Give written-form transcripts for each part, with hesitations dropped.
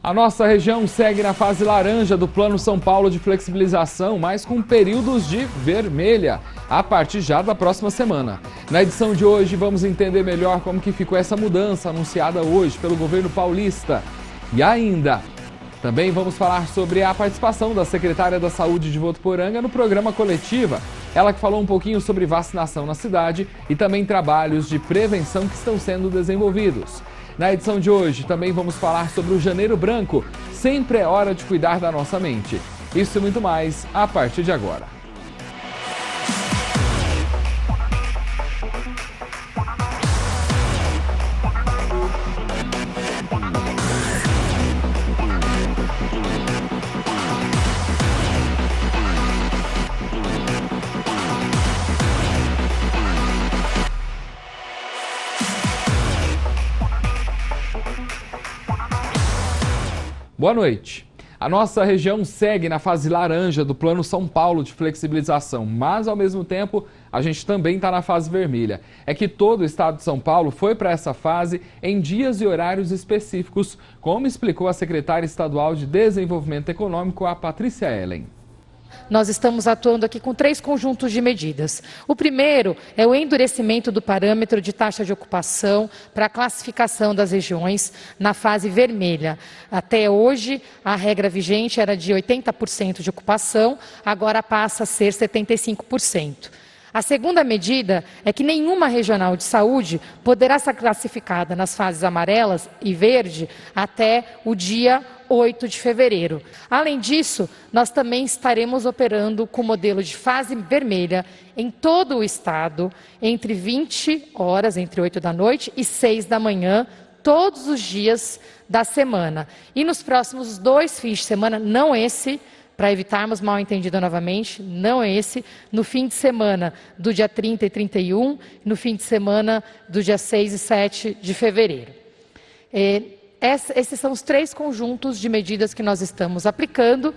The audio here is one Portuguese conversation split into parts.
A nossa região segue na fase laranja do Plano São Paulo de flexibilização, mas com períodos de vermelha, a partir já da próxima semana. Na edição de hoje, vamos entender melhor como que ficou essa mudança anunciada hoje pelo governo paulista. E ainda, também vamos falar sobre a participação da secretária da Saúde de Votuporanga no programa Coletiva. Ela que falou um pouquinho sobre vacinação na cidade e também trabalhos de prevenção que estão sendo desenvolvidos. Na edição de hoje, também vamos falar sobre o Janeiro Branco. Sempre é hora de cuidar da nossa mente. Isso e muito mais a partir de agora. Boa noite. A nossa região segue na fase laranja do Plano São Paulo de flexibilização, mas ao mesmo tempo a gente também está na fase vermelha. É que todo o estado de São Paulo foi para essa fase em dias e horários específicos, como explicou a secretária estadual de Desenvolvimento Econômico, a Patrícia Ellen. Nós estamos atuando aqui com 3 conjuntos de medidas. O primeiro é o endurecimento do parâmetro de taxa de ocupação para a classificação das regiões na fase vermelha. Até hoje, a regra vigente era de 80% de ocupação, agora passa a ser 75%. A segunda medida é que nenhuma regional de saúde poderá ser classificada nas fases amarelas e verde até o dia 8 de fevereiro. Além disso, nós também estaremos operando com o modelo de fase vermelha em todo o estado, entre 20 horas, entre 8 da noite e 6 da manhã, todos os dias da semana. E nos próximos 2 fins de semana, não esse, para evitarmos mal entendido novamente, não esse, no fim de semana do dia 30 e 31, no fim de semana do dia 6 e 7 de fevereiro. Esses são os 3 conjuntos de medidas que nós estamos aplicando.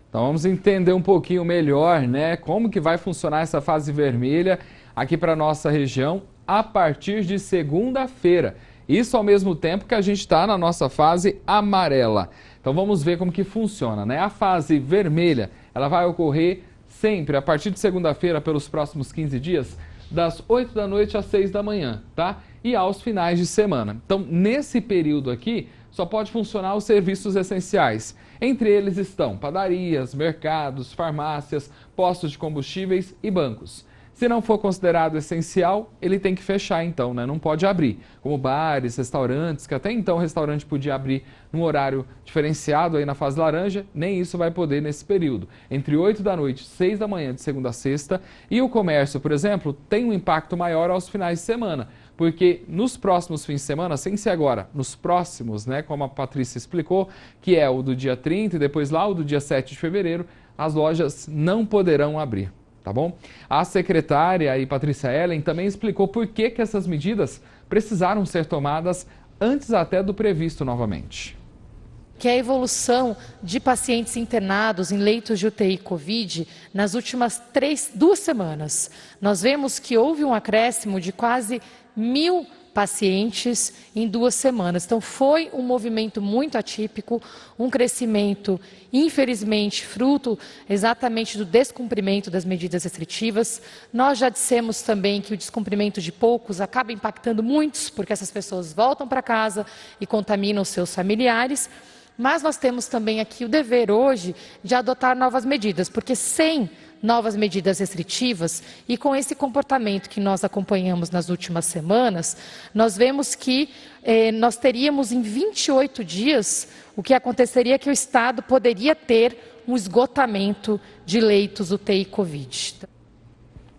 Então vamos entender um pouquinho melhor, né, como que vai funcionar essa fase vermelha aqui para a nossa região a partir de segunda-feira. Isso ao mesmo tempo que a gente está na nossa fase amarela. Então vamos ver como que funciona, né? A fase vermelha, ela vai ocorrer sempre a partir de segunda-feira pelos próximos 15 dias, das 8 da noite às 6 da manhã, tá? E aos finais de semana. Então, nesse período aqui, só pode funcionar os serviços essenciais. Entre eles estão padarias, mercados, farmácias, postos de combustíveis e bancos. Se não for considerado essencial, ele tem que fechar então, né? Não pode abrir. Como bares, restaurantes, que até então o restaurante podia abrir num horário diferenciado aí na fase laranja, nem isso vai poder nesse período. Entre 8 da noite e 6 da manhã de segunda a sexta. E o comércio, por exemplo, tem um impacto maior aos finais de semana. Porque nos próximos fins de semana, sem ser agora, nos próximos, né? Como a Patrícia explicou, que é o do dia 30 e depois lá o do dia 7 de fevereiro, as lojas não poderão abrir. Tá bom? A secretária e Patrícia Ellen também explicou por que essas medidas precisaram ser tomadas antes até do previsto novamente. Que a evolução de pacientes internados em leitos de UTI Covid nas últimas 2 semanas. Nós vemos que houve um acréscimo de quase 1.000 pacientes em 2 semanas. Então foi um movimento muito atípico, um crescimento, infelizmente, fruto exatamente do descumprimento das medidas restritivas. Nós já dissemos também que o descumprimento de poucos acaba impactando muitos, porque essas pessoas voltam para casa e contaminam seus familiares. Mas nós temos também aqui o dever hoje de adotar novas medidas, porque sem novas medidas restritivas e com esse comportamento que nós acompanhamos nas últimas semanas, nós vemos que nós teríamos em 28 dias o que aconteceria é que o Estado poderia ter um esgotamento de leitos UTI Covid.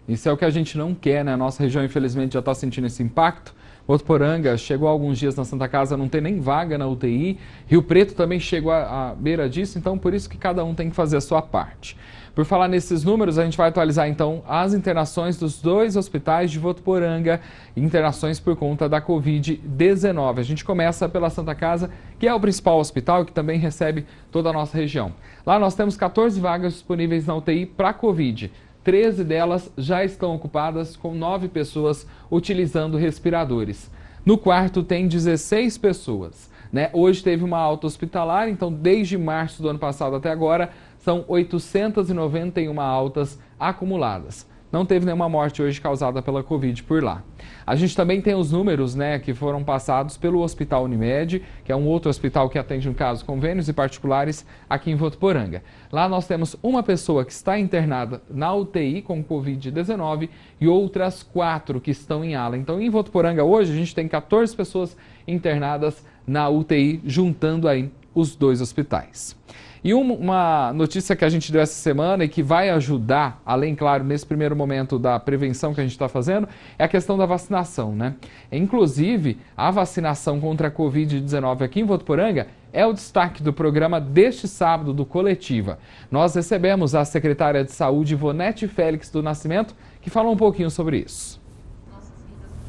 Isso é o que a gente não quer, né? A nossa região, infelizmente, já está sentindo esse impacto. Votuporanga chegou há alguns dias na Santa Casa, não tem nem vaga na UTI. Rio Preto também chegou à beira disso, então por isso que cada um tem que fazer a sua parte. Por falar nesses números, a gente vai atualizar então as internações dos 2 hospitais de Votuporanga, internações por conta da Covid-19. A gente começa pela Santa Casa, que é o principal hospital e que também recebe toda a nossa região. Lá nós temos 14 vagas disponíveis na UTI para Covid. 13 delas já estão ocupadas, com 9 pessoas utilizando respiradores. No quarto tem 16 pessoas. né? Hoje teve uma alta hospitalar, então desde março do ano passado até agora são 891 altas acumuladas. Não teve nenhuma morte hoje causada pela Covid por lá. A gente também tem os números, né, que foram passados pelo Hospital Unimed, que é um outro hospital que atende, no caso, convênios e particulares aqui em Votuporanga. Lá nós temos uma pessoa que está internada na UTI com Covid-19 e outras 4 que estão em ala. Então, em Votuporanga hoje, a gente tem 14 pessoas internadas na UTI, juntando aí os 2 hospitais. E uma notícia que a gente deu essa semana e que vai ajudar, além, claro, nesse primeiro momento da prevenção que a gente está fazendo, é a questão da vacinação, né? Inclusive, a vacinação contra a Covid-19 aqui em Votuporanga é o destaque do programa deste sábado do Coletiva. Nós recebemos a secretária de Saúde, Ivonete Félix do Nascimento, que falou um pouquinho sobre isso.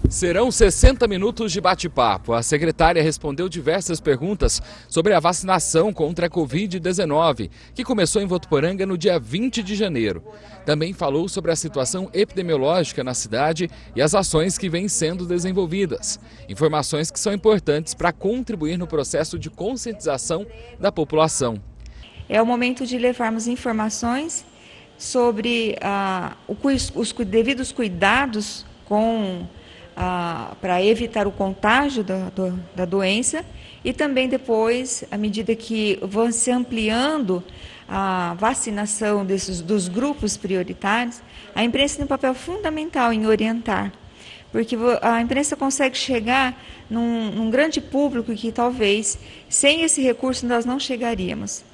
Serão 60 minutos de bate-papo. A secretária respondeu diversas perguntas sobre a vacinação contra a Covid-19, que começou em Votuporanga no dia 20 de janeiro. Também falou sobre a situação epidemiológica na cidade e as ações que vêm sendo desenvolvidas. Informações que são importantes para contribuir no processo de conscientização da população. É o momento de levarmos informações sobre os devidos cuidados para evitar o contágio da doença e também depois, à medida que vão se ampliando a vacinação dos grupos prioritários, a imprensa tem um papel fundamental em orientar, porque a imprensa consegue chegar num grande público que talvez sem esse recurso nós não chegaríamos.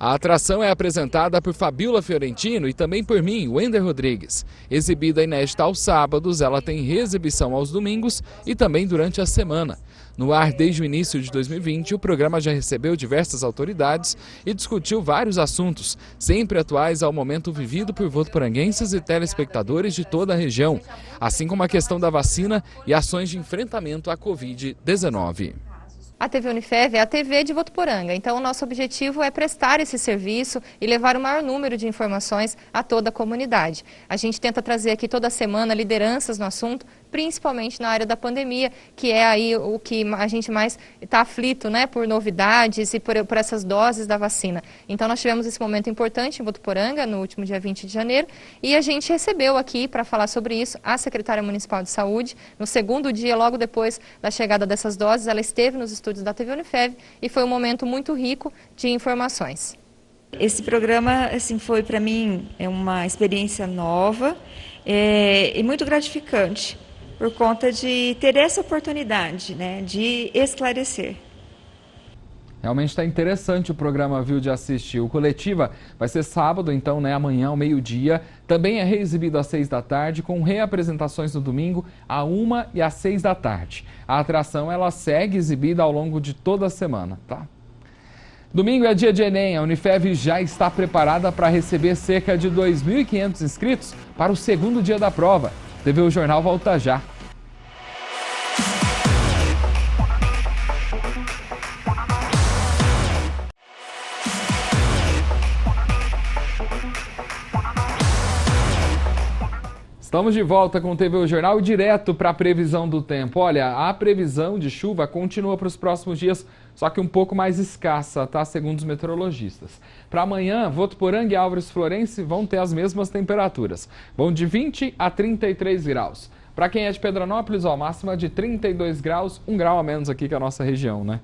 A atração é apresentada por Fabiola Fiorentino e também por mim, Wender Rodrigues. Exibida inédita aos sábados, ela tem reexibição aos domingos e também durante a semana. No ar desde o início de 2020, o programa já recebeu diversas autoridades e discutiu vários assuntos, sempre atuais ao momento vivido por votuporanguenses e telespectadores de toda a região, assim como a questão da vacina e ações de enfrentamento à Covid-19. A TV Unifev é a TV de Votuporanga, então o nosso objetivo é prestar esse serviço e levar o maior número de informações a toda a comunidade. A gente tenta trazer aqui toda semana lideranças no assunto, principalmente na área da pandemia, que é aí o que a gente mais está aflito, né, por novidades e por essas doses da vacina. Então nós tivemos esse momento importante em Votuporanga, no último dia 20 de janeiro, e a gente recebeu aqui para falar sobre isso a secretária municipal de saúde. No segundo dia, logo depois da chegada dessas doses, ela esteve nos estúdios da TV Unifev e foi um momento muito rico de informações. Esse programa, assim, foi para mim uma experiência nova e muito gratificante, por conta de ter essa oportunidade, né, de esclarecer. Realmente está interessante o programa, viu, de assistir. O Coletiva vai ser sábado, então, né, amanhã ao meio-dia. Também é reexibido às 6 da tarde, com reapresentações no domingo, à 1 e às 6 da tarde. A atração, ela segue exibida ao longo de toda a semana, tá? Domingo é dia de Enem. A Unifev já está preparada para receber cerca de 2.500 inscritos para o segundo dia da prova. TV O Jornal volta já. Estamos de volta com o TV O Jornal e direto para a previsão do tempo. Olha, a previsão de chuva continua para os próximos dias, só que um pouco mais escassa, tá? Segundo os meteorologistas. Para amanhã, Votuporanga e Álvares Florence vão ter as mesmas temperaturas. Vão de 20 a 33 graus. Para quem é de Pedranópolis, ó, máxima de 32 graus, 1 grau a menos aqui que a nossa região, né?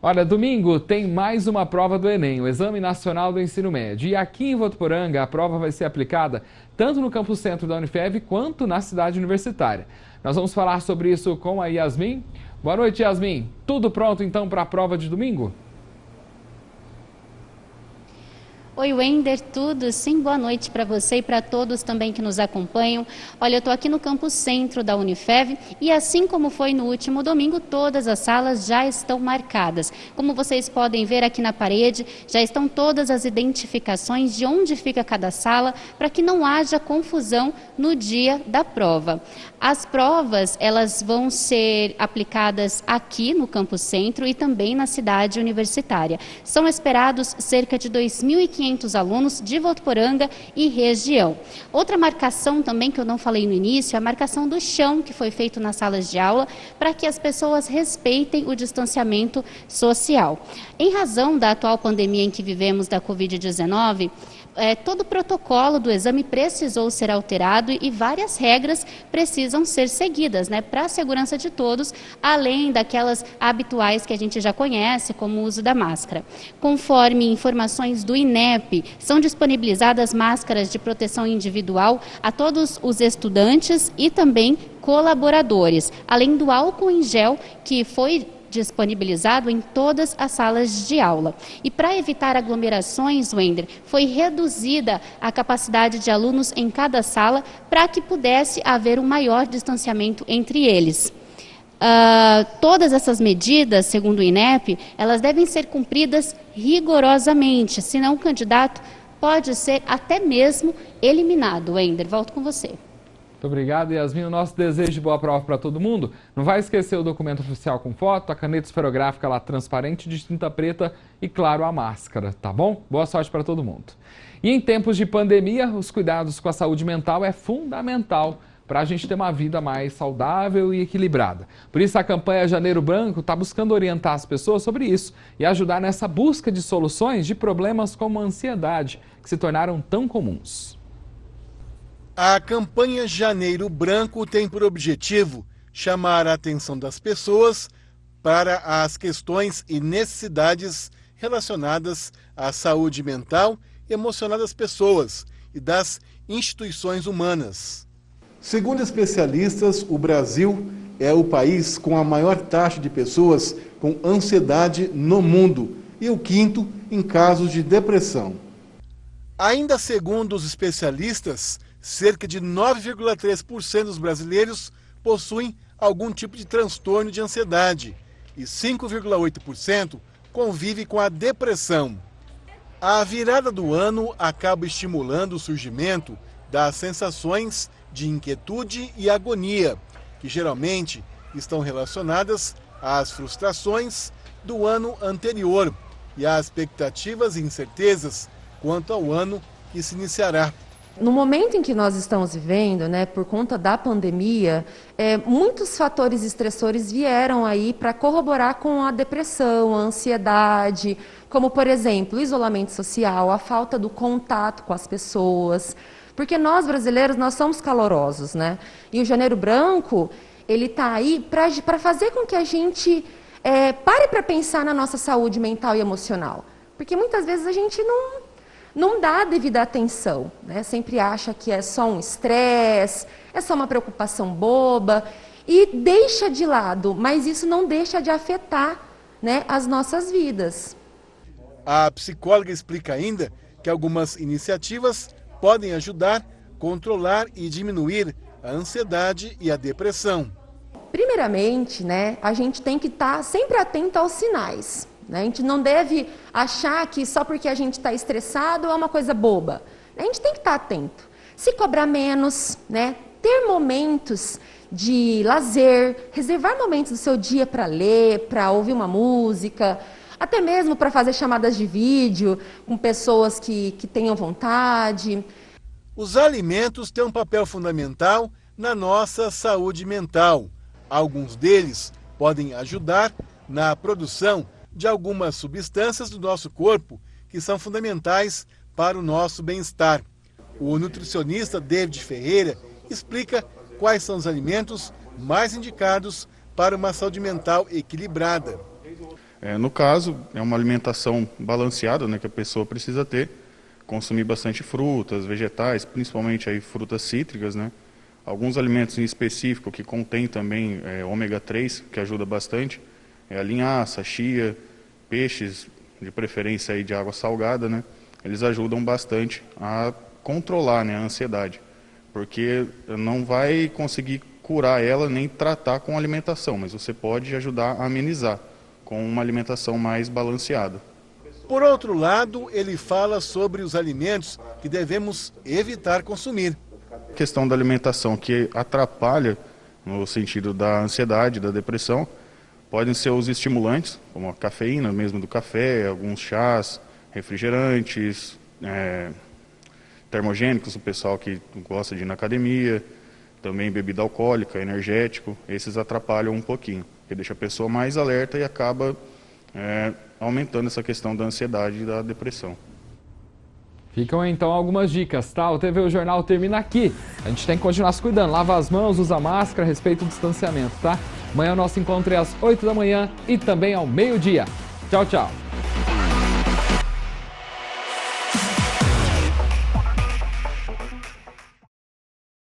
Olha, domingo tem mais uma prova do Enem, o Exame Nacional do Ensino Médio. E aqui em Votuporanga, a prova vai ser aplicada tanto no campus centro da Unifev quanto na cidade universitária. Nós vamos falar sobre isso com a Yasmin. Boa noite, Yasmin. Tudo pronto, então, para a prova de domingo? Oi, Wender, tudo? Sim, boa noite para você e para todos também que nos acompanham. Olha, eu estou aqui no campus centro da Unifev e assim como foi no último domingo, todas as salas já estão marcadas. Como vocês podem ver aqui na parede, já estão todas as identificações de onde fica cada sala para que não haja confusão no dia da prova. As provas, elas vão ser aplicadas aqui no campus centro e também na cidade universitária. São esperados cerca de 2.500 2.500 alunos de Votuporanga e região. Outra marcação também que eu não falei no início é a marcação do chão que foi feito nas salas de aula para que as pessoas respeitem o distanciamento social. Em razão da atual pandemia em que vivemos da Covid-19, todo o protocolo do exame precisou ser alterado e várias regras precisam ser seguidas, para a segurança de todos, além daquelas habituais que a gente já conhece, como o uso da máscara. Conforme informações do INEP, são disponibilizadas máscaras de proteção individual a todos os estudantes e também colaboradores, além do álcool em gel que foi disponibilizado em todas as salas de aula. E para evitar aglomerações, Wender, foi reduzida a capacidade de alunos em cada sala para que pudesse haver um maior distanciamento entre eles. Todas essas medidas, segundo o INEP, elas devem ser cumpridas rigorosamente, senão o candidato pode ser até mesmo eliminado. Wender, volto com você. Muito obrigado, Yasmin. O nosso desejo de boa prova para todo mundo. Não vai esquecer o documento oficial com foto, a caneta esferográfica lá transparente de tinta preta e, claro, a máscara, tá bom? Boa sorte para todo mundo. E em tempos de pandemia, os cuidados com a saúde mental é fundamental para a gente ter uma vida mais saudável e equilibrada. Por isso, a campanha Janeiro Branco está buscando orientar as pessoas sobre isso e ajudar nessa busca de soluções de problemas como a ansiedade, que se tornaram tão comuns. A campanha Janeiro Branco tem por objetivo chamar a atenção das pessoas para as questões e necessidades relacionadas à saúde mental e emocional das pessoas e das instituições humanas. Segundo especialistas, o Brasil é o país com a maior taxa de pessoas com ansiedade no mundo e o quinto em casos de depressão. Ainda segundo os especialistas, cerca de 9,3% dos brasileiros possuem algum tipo de transtorno de ansiedade e 5,8% convive com a depressão. A virada do ano acaba estimulando o surgimento das sensações de inquietude e agonia, que geralmente estão relacionadas às frustrações do ano anterior e às expectativas e incertezas quanto ao ano que se iniciará. No momento em que nós estamos vivendo, por conta da pandemia, muitos fatores estressores vieram aí para corroborar com a depressão, a ansiedade, como, por exemplo, o isolamento social, a falta do contato com as pessoas, porque nós, brasileiros, nós somos calorosos, E o Janeiro Branco, ele está aí para fazer com que a gente pare para pensar na nossa saúde mental e emocional, porque muitas vezes a gente não dá a devida atenção, Sempre acha que é só um estresse, é só uma preocupação boba e deixa de lado, mas isso não deixa de afetar, as nossas vidas. A psicóloga explica ainda que algumas iniciativas podem ajudar a controlar e diminuir a ansiedade e a depressão. Primeiramente, a gente tem que estar sempre atento aos sinais. A gente não deve achar que só porque a gente está estressado é uma coisa boba. A gente tem que estar atento. Se cobrar menos, ter momentos de lazer, reservar momentos do seu dia para ler, para ouvir uma música, até mesmo para fazer chamadas de vídeo com pessoas que tenham vontade. Os alimentos têm um papel fundamental na nossa saúde mental. Alguns deles podem ajudar na produção de algumas substâncias do nosso corpo que são fundamentais para o nosso bem-estar. O nutricionista David Ferreira explica quais são os alimentos mais indicados para uma saúde mental equilibrada. No caso, é uma alimentação balanceada, que a pessoa precisa ter, consumir bastante frutas, vegetais, principalmente aí frutas cítricas, Alguns alimentos em específico que contêm também ômega 3, que ajuda bastante, a linhaça, chia, peixes, de preferência aí de água salgada, Eles ajudam bastante a controlar, a ansiedade, porque não vai conseguir curar ela nem tratar com alimentação, mas você pode ajudar a amenizar com uma alimentação mais balanceada. Por outro lado, ele fala sobre os alimentos que devemos evitar consumir. A questão da alimentação que atrapalha no sentido da ansiedade, da depressão, podem ser os estimulantes, como a cafeína mesmo do café, alguns chás, refrigerantes, termogênicos, o pessoal que gosta de ir na academia, também bebida alcoólica, energético, esses atrapalham um pouquinho, porque deixa a pessoa mais alerta e acaba aumentando essa questão da ansiedade e da depressão. Ficam então algumas dicas, tá? O TV Jornal termina aqui. A gente tem que continuar se cuidando, lava as mãos, usa máscara, respeita o distanciamento, tá? Amanhã o nosso encontro é às 8 da manhã e também ao meio-dia. Tchau, tchau.